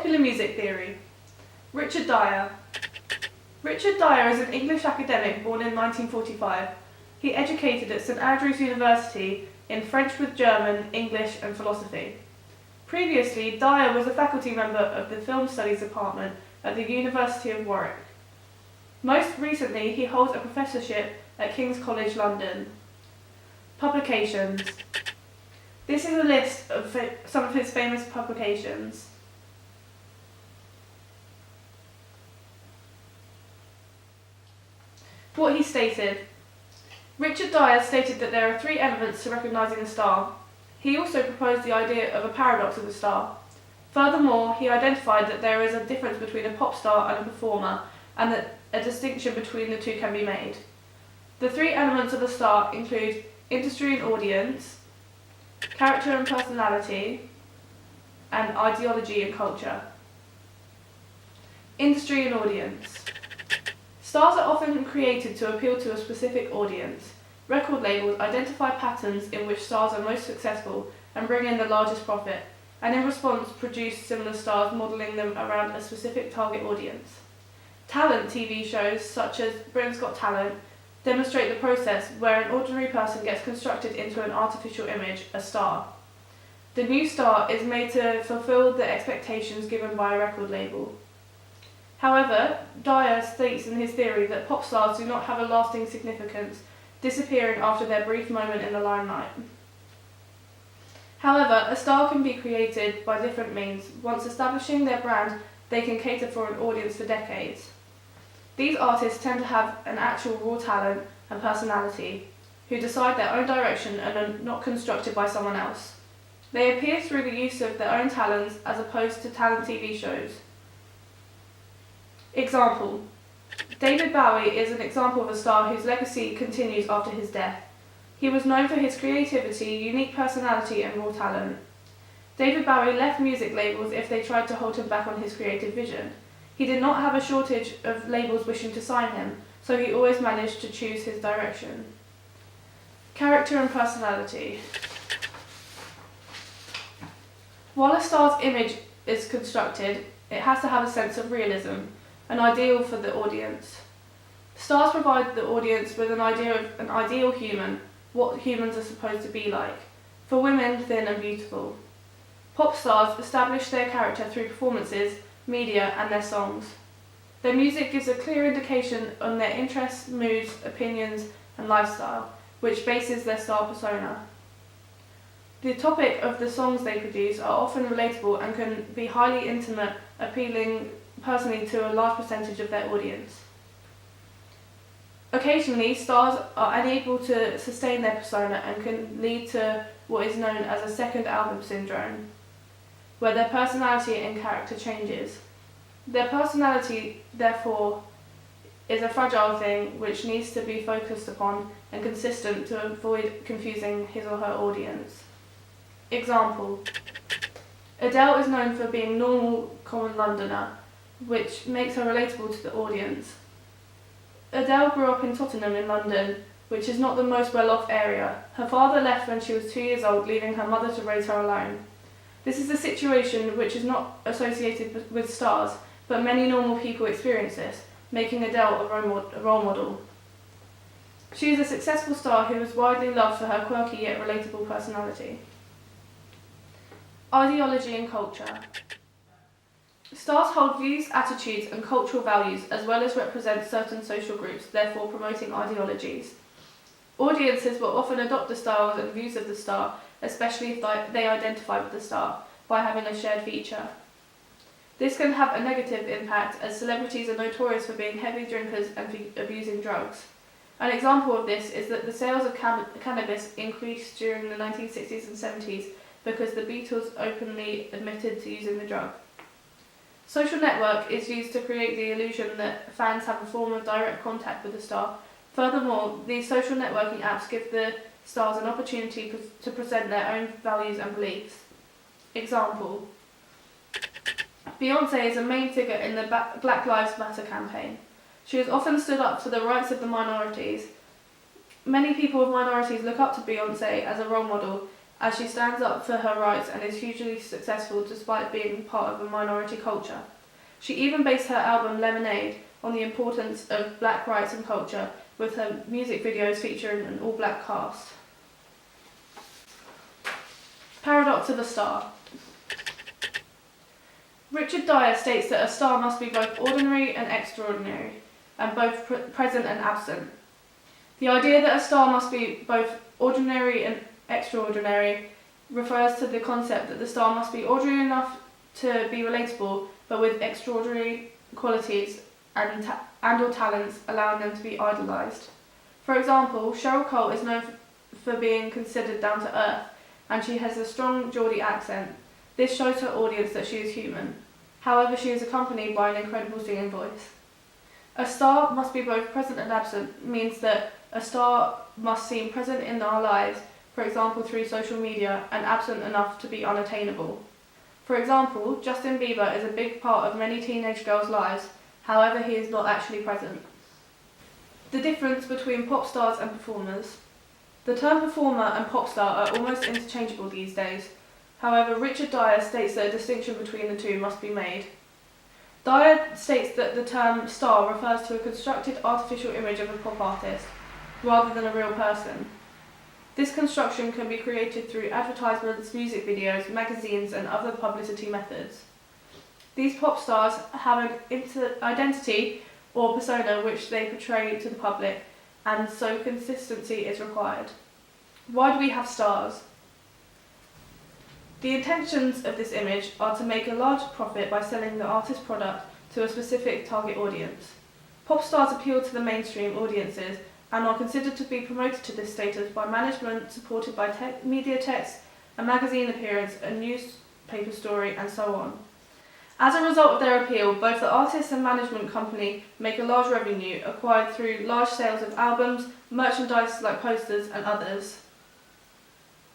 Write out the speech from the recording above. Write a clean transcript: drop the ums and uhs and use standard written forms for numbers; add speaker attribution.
Speaker 1: Popular music theory. Richard Dyer. Richard Dyer is an English academic born in 1945. He educated at St Andrews University in French with German, English and philosophy. Previously, Dyer was a faculty member of the Film Studies Department at the University of Warwick. Most recently, he holds a professorship at King's College London. Publications. This is a list of some of his famous publications. What he stated. Richard Dyer stated that there are three elements to recognising a star. He also proposed the idea of a paradox of a star. Furthermore, he identified that there is a difference between a pop star and a performer, and that a distinction between the two can be made. The three elements of a star include industry and audience, character and personality, and ideology and culture. Industry and audience. Stars are often created to appeal to a specific audience. Record labels identify patterns in which stars are most successful and bring in the largest profit, and in response produce similar stars modelling them around a specific target audience. Talent TV shows such as Britain's Got Talent demonstrate the process where an ordinary person gets constructed into an artificial image, a star. The new star is made to fulfil the expectations given by a record label. However, Dyer states in his theory that pop stars do not have a lasting significance, disappearing after their brief moment in the limelight. However, a star can be created by different means. Once establishing their brand, they can cater for an audience for decades. These artists tend to have an actual raw talent and personality, who decide their own direction and are not constructed by someone else. They appear through the use of their own talents as opposed to talent TV shows. Example. David Bowie is an example of a star whose legacy continues after his death. He was known for his creativity, unique personality and raw talent. David Bowie left music labels if they tried to hold him back on his creative vision. He did not have a shortage of labels wishing to sign him, so he always managed to choose his direction. Character and personality. While a star's image is constructed, it has to have a sense of realism, an ideal for the audience. Stars provide the audience with an idea of an ideal human, what humans are supposed to be like. For women, thin and beautiful. Pop stars establish their character through performances, media and their songs. Their music gives a clear indication on their interests, moods, opinions and lifestyle, which bases their star persona. The topic of the songs they produce are often relatable and can be highly intimate, appealing personally to a large percentage of their audience. Occasionally, stars are unable to sustain their persona and can lead to what is known as a second album syndrome, where their personality and character changes. Their personality, therefore, is a fragile thing which needs to be focused upon and consistent to avoid confusing his or her audience. Example. Adele is known for being normal, common Londoner, which makes her relatable to the audience. Adele grew up in Tottenham in London, which is not the most well-off area. Her father left when she was 2 years old, leaving her mother to raise her alone. This is a situation which is not associated with stars, but many normal people experience this, making Adele a role model. She is a successful star who is widely loved for her quirky yet relatable personality. Ideology and culture. Stars hold views, attitudes and cultural values as well as represent certain social groups, therefore promoting ideologies. Audiences will often adopt the styles and views of the star, especially if they identify with the star, by having a shared feature. This can have a negative impact as celebrities are notorious for being heavy drinkers and for abusing drugs. An example of this is that the sales of cannabis increased during the 1960s and 70s because the Beatles openly admitted to using the drug. Social network is used to create the illusion that fans have a form of direct contact with the star. Furthermore, these social networking apps give the stars an opportunity to present their own values and beliefs. Example. Beyoncé is a main figure in the Black Lives Matter campaign. She has often stood up for the rights of the minorities. Many people of minorities look up to Beyoncé as a role model, as she stands up for her rights and is hugely successful despite being part of a minority culture. She even based her album Lemonade on the importance of black rights and culture, with her music videos featuring an all-black cast. Paradox of a star. Richard Dyer states that a star must be both ordinary and extraordinary, and both present and absent. The idea that a star must be both ordinary and extraordinary refers to the concept that the star must be ordinary enough to be relatable, but with extraordinary qualities and or talents, allowing them to be idolised. For example, Cheryl Cole is known for being considered down to earth, and she has a strong Geordie accent. This shows her audience that she is human. However, she is accompanied by an incredible singing voice. A star must be both present and absent means that a star must seem present in our lives, for example through social media, and absent enough to be unattainable. For example, Justin Bieber is a big part of many teenage girls' lives, however he is not actually present. The difference between pop stars and performers. The term performer and pop star are almost interchangeable these days. However, Richard Dyer states that a distinction between the two must be made. Dyer states that the term star refers to a constructed artificial image of a pop artist, rather than a real person. This construction can be created through advertisements, music videos, magazines, and other publicity methods. These pop stars have an identity or persona which they portray to the public, and so consistency is required. Why do we have stars? The intentions of this image are to make a large profit by selling the artist's product to a specific target audience. Pop stars appeal to the mainstream audiences and are considered to be promoted to this status by management, supported by media text, a magazine appearance, a newspaper story, and so on. As a result of their appeal, both the artist and management company make a large revenue acquired through large sales of albums, merchandise like posters, and others.